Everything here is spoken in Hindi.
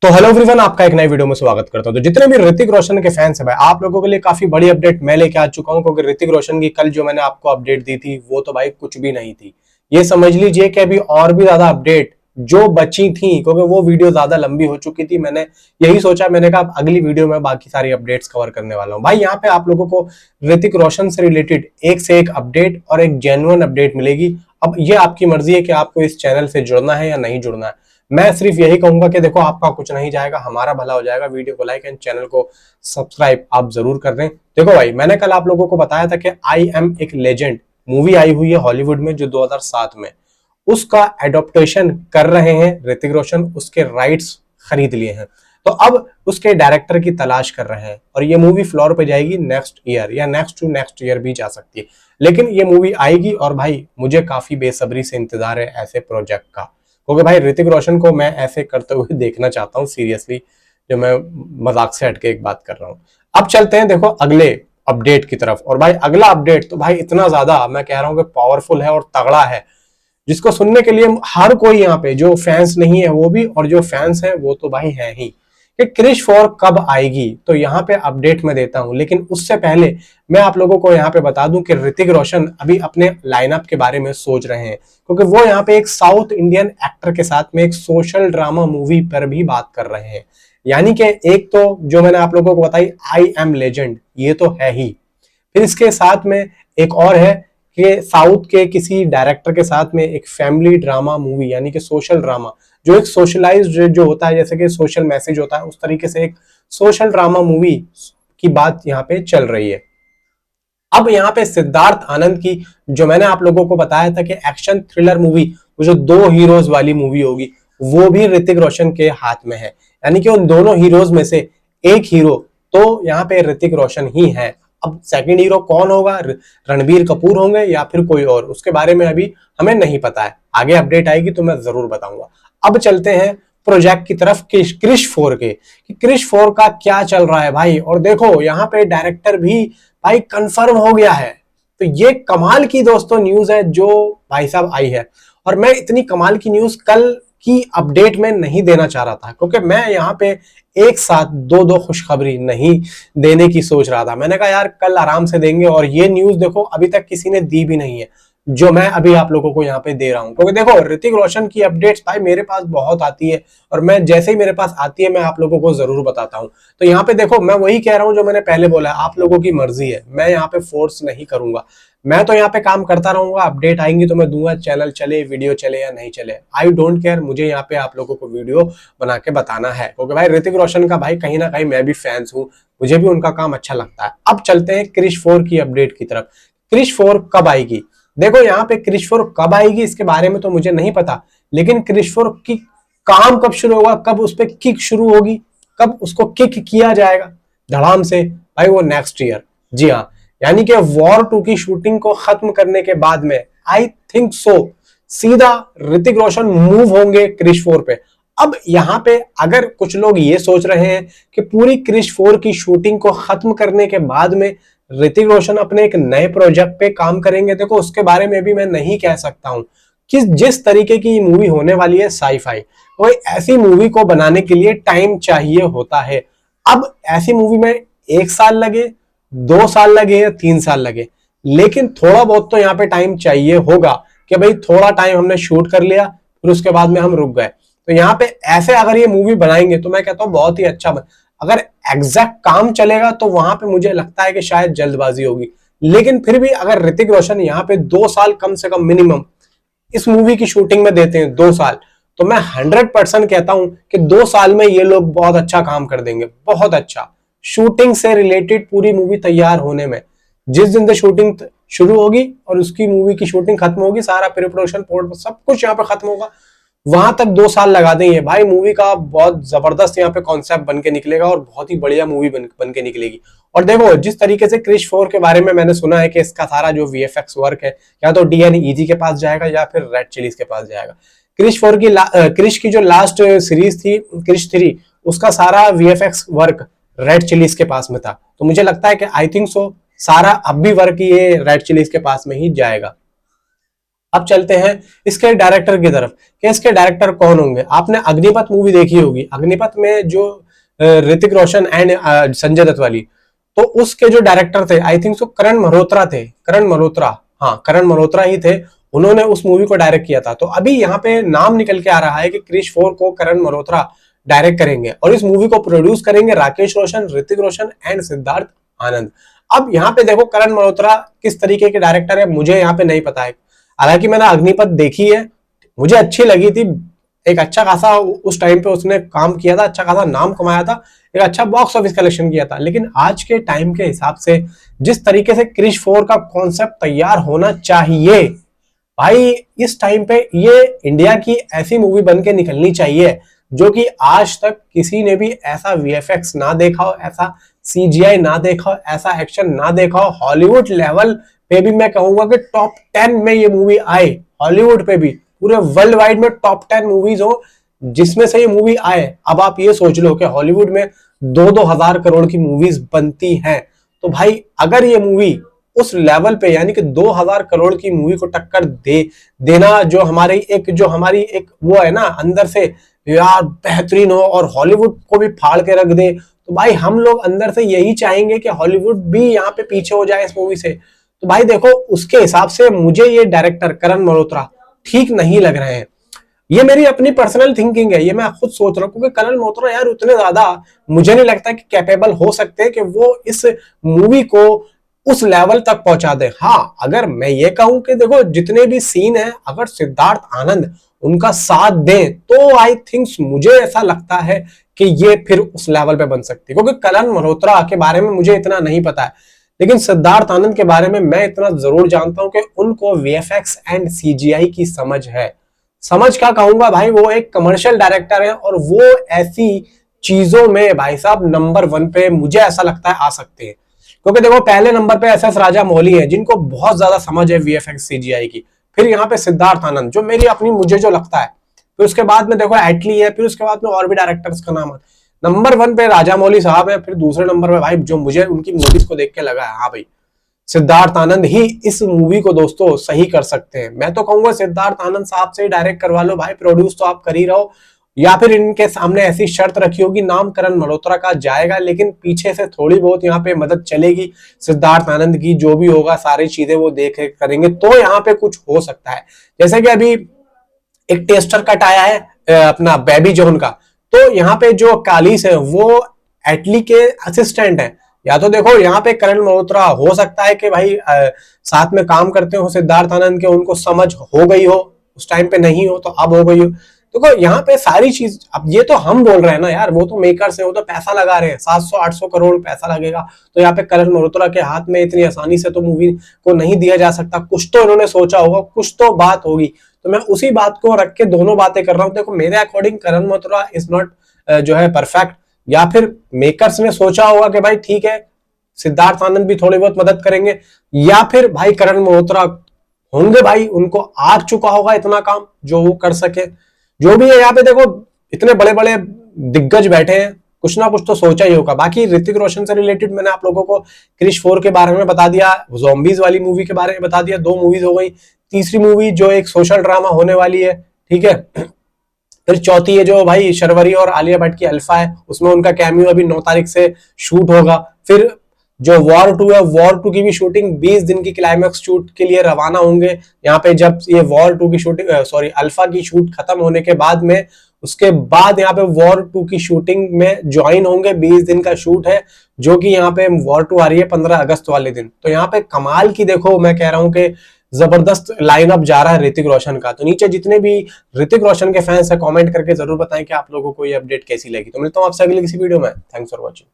तो हेलो एवरीवन, आपका एक नई वीडियो में स्वागत करता हूं। तो जितने भी ऋतिक रोशन के फैंस हैं भाई, आप लोगों के लिए काफी बड़ी अपडेट मैं लेके आ चुका हूं, क्योंकि ऋतिक रोशन की कल जो मैंने आपको अपडेट दी थी वो तो भाई कुछ भी नहीं थी। ये समझ लीजिए कि अभी और भी ज्यादा अपडेट जो बची थी, क्योंकि वो वीडियो ज्यादा लंबी हो चुकी थी। मैंने यही सोचा, मैंने कहा अगली वीडियो में बाकी सारी अपडेट्स कवर करने वाला हूं। भाई यहाँ पे आप लोगों को ऋतिक रोशन से रिलेटेड एक से एक अपडेट और एक जेन्युइन अपडेट मिलेगी। अब ये आपकी मर्जी है कि आपको इस चैनल से जुड़ना है या नहीं जुड़ना है। मैं सिर्फ यही कहूंगा कि देखो, आपका कुछ नहीं जाएगा, हमारा भला हो जाएगा। वीडियो को लाइक एंड चैनल को सब्सक्राइब आप जरूर कर दें। देखो भाई, मैंने कल आप लोगों को बताया था कि आई एम एक लेजेंड मूवी आई हुई है हॉलीवुड में, जो 2007 में उसका एडॉप्टेशन कर रहे हैं ऋतिक रोशन। उसके राइट्स खरीद लिए हैं, तो अब उसके डायरेक्टर की तलाश कर रहे हैं और ये मूवी फ्लोर पे जाएगी नेक्स्ट ईयर या नेक्स्ट टू नेक्स्ट ईयर भी जा सकती है, लेकिन ये मूवी आएगी। और भाई मुझे काफी बेसब्री से इंतजार है ऐसे प्रोजेक्ट का, क्योंकि भाई ऋतिक रोशन को मैं ऐसे करते हुए देखना चाहता हूँ सीरियसली। जो मैं मजाक से हटके एक बात कर रहा हूँ। अब चलते हैं देखो अगले अपडेट की तरफ। और भाई अगला अपडेट तो भाई इतना ज्यादा मैं कह रहा हूँ कि पावरफुल है और तगड़ा है, जिसको सुनने के लिए हर कोई यहाँ पे, जो फैंस नहीं है वो भी और जो फैंस है वो तो भाई है ही, कि क्रिश 4 कब आएगी। तो यहाँ पे अपडेट मैं देता हूं, लेकिन उससे पहले मैं आप लोगों को यहाँ पे बता दूं कि ऋतिक रोशन अभी अपने लाइनअप के बारे में सोच रहे हैं, क्योंकि वो यहाँ पे एक साउथ इंडियन एक्टर के साथ में एक सोशल ड्रामा मूवी पर भी बात कर रहे हैं। यानी कि एक तो जो मैंने आप लोगों को बताई आई एम लेजेंड, ये तो है ही, फिर इसके साथ में एक और है कि साउथ के किसी डायरेक्टर के साथ में एक फैमिली ड्रामा मूवी, यानी कि सोशल ड्रामा, जो एक सोशलाइज्ड जो होता है, जैसे कि सोशल मैसेज होता है, उस तरीके से एक सोशल ड्रामा मूवी की बात यहाँ पे चल रही है। अब यहाँ पे सिद्धार्थ आनंद की, जो मैंने आप लोगों को बताया था कि एक्शन थ्रिलर मूवी, वो जो 2 हीरोज वाली मूवी होगी, वो भी ऋतिक रोशन के हाथ में है। यानी कि उन दोनों हीरोज में से एक हीरो तो यहाँ पे ऋतिक रोशन ही है। अब सेकंड हीरो कौन होगा, रणबीर कपूर होंगे या फिर कोई और, उसके बारे में अभी हमें नहीं पता है। आगे अपडेट आएगी तो मैं जरूर बताऊंगा। अब चलते हैं प्रोजेक्ट की तरफ, क्रिश 4 के, कि क्रिश 4 का क्या चल रहा है भाई। और देखो यहाँ पे डायरेक्टर भी भाई कंफर्म हो गया है। तो ये कमाल की दोस्तों न्यूज है जो भाई साहब आई है। और मैं इतनी कमाल की न्यूज कल की अपडेट में नहीं देना चाह रहा था, क्योंकि मैं यहाँ पे एक साथ दो खुशखबरी नहीं देने की सोच रहा था। मैंने कहा यार कल आराम से देंगे, और ये न्यूज देखो अभी तक किसी ने दी भी नहीं है जो मैं अभी आप लोगों को यहाँ पे दे रहा हूँ। क्योंकि देखो ऋतिक रोशन की अपडेट्स भाई मेरे पास बहुत आती है, और मैं जैसे ही मेरे पास आती है मैं आप लोगों को जरूर बताता हूँ। तो यहाँ पे देखो मैं वही कह रहा हूँ जो मैंने पहले बोला, आप लोगों की मर्जी है, मैं यहाँ पे फोर्स नहीं करूंगा। मैं तो यहाँ पे काम करता रहूंगा, अपडेट आएंगी तो मैं दूंगा, चैनल चले वीडियो चले या नहीं चले, आई डोंट केयर। मुझे यहाँ पे आप लोगों को वीडियो बना के बताना है, क्योंकि भाई ऋतिक रोशन का भाई कहीं ना कहीं मैं भी फैंस हूँ, मुझे भी उनका काम अच्छा लगता है। अब चलते हैं क्रिश 4 की अपडेट की तरफ। क्रिश 4 कब आएगी? देखो यहाँ पे क्रिश 4 कब आएगी इसके बारे में तो मुझे नहीं पता, लेकिन क्रिश 4 की काम कब शुरू होगा, कब उस पर किक शुरू होगी, कब उसको किक किया जाएगा धड़ाम से, भाई वो नेक्स्ट ईयर। जी हाँ, यानी कि वॉर 2 की शूटिंग को खत्म करने के बाद में आई थिंक सो सीधा ऋतिक रोशन मूव होंगे क्रिश 4 पे। अब यहाँ पे अगर कुछ लोग ये सोच रहे हैं कि पूरी क्रिश 4 की शूटिंग को खत्म करने के बाद में ऋतिक रोशन अपने एक नए प्रोजेक्ट पे काम करेंगे, देखो उसके बारे में भी मैं नहीं कह सकता हूं कि जिस तरीके की मूवी होने वाली है साईफाई, वो ऐसी मूवी को बनाने के लिए टाइम चाहिए होता है। अब ऐसी मूवी में 1 साल लगे, 2 साल लगे या 3 साल लगे, लेकिन थोड़ा बहुत तो यहाँ पे टाइम चाहिए होगा कि भाई थोड़ा टाइम हमने शूट कर लिया, फिर उसके बाद में हम रुक गए। तो यहाँ पे ऐसे अगर ये मूवी बनाएंगे तो मैं कहता हूँ बहुत ही अच्छा अगर एग्जैक्ट काम चलेगा तो वहां पे मुझे लगता है कि शायद जल्दबाजी होगी। लेकिन फिर भी अगर ऋतिक रोशन यहाँ पे 2 साल कम से कम मिनिमम इस मूवी की शूटिंग में देते हैं, 2 साल, तो मैं 100% कहता हूं कि 2 साल में ये लोग बहुत अच्छा काम कर देंगे, बहुत अच्छा। शूटिंग से रिलेटेड पूरी मूवी तैयार होने में, जिस दिन से शूटिंग शुरू होगी और उसकी मूवी की शूटिंग खत्म होगी, सारा प्री प्रोडक्शन सब कुछ यहाँ पे खत्म होगा, वहां तक 2 साल लगा देंगे भाई। मूवी का बहुत जबरदस्त यहाँ पे कॉन्सेप्ट बन के निकलेगा और बहुत ही बढ़िया मूवी बन के निकलेगी। और देखो जिस तरीके से क्रिश 4 के बारे में मैंने सुना है कि इसका सारा जो वीएफएक्स वर्क है या तो डीएनईजी के पास जाएगा या फिर रेड चिलीज के पास जाएगा। क्रिश की जो लास्ट सीरीज थी क्रिश 3, उसका सारा वीएफएक्स वर्क रेड चिलीज के पास में था। तो मुझे लगता है कि आई थिंक सो सारा अब भी वर्क ये रेड चिलीज के पास में ही जाएगा। अब चलते हैं इसके डायरेक्टर की तरफ कि इसके डायरेक्टर कौन होंगे। आपने अग्निपथ मूवी देखी होगी, अग्निपथ में जो ऋतिक रोशन एंड संजय दत्त वाली, तो उसके जो डायरेक्टर थे आई थिंक सो करण मल्होत्रा थे, करण मल्होत्रा, हाँ करण मल्होत्रा ही थे, उन्होंने उस मूवी को डायरेक्ट किया था। तो अभी यहाँ पे नाम निकल के आ रहा है कि क्रिश 4 को करण मल्होत्रा डायरेक्ट करेंगे और इस मूवी को प्रोड्यूस करेंगे राकेश रोशन, ऋतिक रोशन एंड सिद्धार्थ आनंद। अब यहाँ पे देखो करण मल्होत्रा किस तरीके के डायरेक्टर है मुझे यहाँ पे नहीं पता है, हालांकि मैंने अग्निपथ देखी है, मुझे अच्छी लगी थी, एक अच्छा खासा उस टाइम पे उसने काम किया था, अच्छा खासा नाम कमाया था, एक अच्छा बॉक्स ऑफिस कलेक्शन किया था। लेकिन आज के टाइम के हिसाब से जिस तरीके से क्रिश 4 का कॉन्सेप्ट तैयार होना चाहिए भाई, इस टाइम पे ये इंडिया की ऐसी मूवी बन के निकलनी चाहिए जो कि आज तक किसी ने भी ऐसा वीएफएक्स ना देखा हो, ऐसा सीजीआई ना देखा हो, ऐसा एक्शन ना देखा हो। हॉलीवुड लेवल पे भी मैं कहूंगा कि टॉप 10 में ये मूवी आए, हॉलीवुड पे भी पूरे वर्ल्ड वाइड में टॉप 10 मूवीज हो जिसमें से ये मूवी आए। अब आप ये सोच लो कि हॉलीवुड में 2-2 हजार करोड़ की मूवीज बनती हैं, तो भाई अगर ये मूवी उस लेवल पे यानी कि 2000 करोड़ की मूवी को टक्कर देना जो हमारी एक वो है ना अंदर से यार बेहतरीन हो और हॉलीवुड को भी फाड़ के रख दे, तो भाई हम लोग अंदर से यही चाहेंगे कि हॉलीवुड भी यहाँ पे पीछे हो जाए इस मूवी से। तो भाई देखो उसके हिसाब से मुझे ये डायरेक्टर करण मल्होत्रा ठीक नहीं लग रहे हैं। ये मेरी अपनी पर्सनल थिंकिंग है, ये मैं खुद सोच रहा हूँ, क्योंकि करण मल्होत्रा यार उतने ज्यादा मुझे नहीं लगता कि कैपेबल हो सकते हैं कि वो इस मूवी को उस लेवल तक पहुंचा दे। हाँ अगर मैं ये कहूं कि देखो जितने भी सीन है अगर सिद्धार्थ आनंद उनका साथ दें तो आई थिंक मुझे ऐसा लगता है कि ये फिर उस लेवल पे बन सकती है, क्योंकि करण मल्होत्रा के बारे में मुझे इतना नहीं पता है, लेकिन सिद्धार्थ आनंद के बारे में मैं इतना जरूर जानता हूं कि उनको वीएफएक्स एंड सीजीआई की समझ है। समझ क्या कहूंगा भाई, वो एक कमर्शियल डायरेक्टर है और वो ऐसी चीजों में भाई साहब नंबर 1 पे मुझे ऐसा लगता है आ सकते हैं। क्योंकि देखो पहले नंबर पे एसएस राजामौली है जिनको बहुत ज्यादा समझ है वीएफएक्स सीजीआई की, फिर यहाँ पे सिद्धार्थ आनंद जो मुझे जो लगता है, फिर उसके बाद में देखो एटली है, फिर उसके बाद में और भी डायरेक्टर्स का नाम है। नंबर 1 पे राजामौली साहब है, फिर दूसरे नंबर पे भाई जो मुझे उनकी मूवीज को देख के लगा है हाँ भाई सिद्धार्थ आनंद ही इस मूवी को दोस्तों सही कर सकते हैं। मैं तो कहूंगा सिद्धार्थ आनंद साहब से ही डायरेक्ट करवा लो भाई, प्रोड्यूस तो आप कर ही रहो, या फिर इनके सामने ऐसी शर्त रखी होगी नाम करण मल्होत्रा का जाएगा लेकिन पीछे से थोड़ी बहुत यहाँ पे मदद चलेगी सिद्धार्थ आनंद की, जो भी होगा सारी चीजें वो देख करेंगे तो यहाँ पे कुछ हो सकता है। जैसे कि अभी एक टेस्टर कट आया है अपना बेबी जोन का, तो यहाँ पे जो कालिस है वो एटली के असिस्टेंट है, या तो देखो यहाँ पे करण मल्होत्रा हो सकता है कि भाई साथ में काम करते हो सिद्धार्थ आनंद के, उनको समझ हो गई हो, उस टाइम पे नहीं हो तो अब हो गई हो। देखो यहाँ पे सारी चीज, अब ये तो हम बोल रहे हैं ना यार, वो तो मेकर्स है, वो तो पैसा लगा रहे हैं, 700-800 करोड़ पैसा लगेगा, तो यहाँ पे करण मल्होत्रा के हाथ में इतनी आसानी से तो मूवी को नहीं दिया जा सकता, कुछ तो इन्होंने सोचा होगा, कुछ तो बात होगी। तो मैं उसी बात को रख के दोनों बातें कर रहा हूँ। देखो मेरे according Karan Malhotra is not जो है परफेक्ट, या फिर मेकर्स ने सोचा होगा कि भाई ठीक है सिद्धार्थ आनंद भी थोड़ी बहुत मदद करेंगे, या फिर भाई करण मल्होत्रा होंगे भाई उनको आ चुका होगा इतना काम जो वो कर सके। जो भी है यहाँ पे देखो इतने बड़े बड़े दिग्गज बैठे हैं, कुछ ना कुछ तो सोचा ही होगा। बाकी ऋतिक रोशन से रिलेटेड मैंने आप लोगों को क्रिश 4 के बारे में बता दिया, ज़ॉम्बीज वाली मूवी के बारे में बता दिया, 2 मूवीज हो गई, तीसरी मूवी जो एक सोशल ड्रामा होने वाली है, ठीक है। फिर चौथी है जो भाई शर्वरी और आलिया भट्ट की अल्फा है, उसमें उनका कैमियो अभी 9 तारीख से शूट होगा। फिर जो वॉर 2 है, वॉर 2 की भी शूटिंग 20 दिन की क्लाइमैक्स शूट के लिए रवाना होंगे यहाँ पे, जब ये वॉर 2 की शूटिंग अल्फा की शूट खत्म होने के बाद में, उसके बाद यहाँ पे वॉर 2 की शूटिंग में ज्वाइन होंगे। 20 दिन का शूट है जो कि यहाँ पे वॉर 2 आ रही है 15 अगस्त वाले दिन। तो यहाँ पे कमाल की देखो मैं कह रहा हूँ कि जबरदस्त लाइनअप जा रहा है ऋतिक रोशन का। तो नीचे जितने भी ऋतिक रोशन के फैंस है कमेंट करके जरूर बताएं कि आप लोगों को ये अपडेट कैसी लगी। तो मिलता हूँ आपसे अगली किसी वीडियो में। Thanks for watching.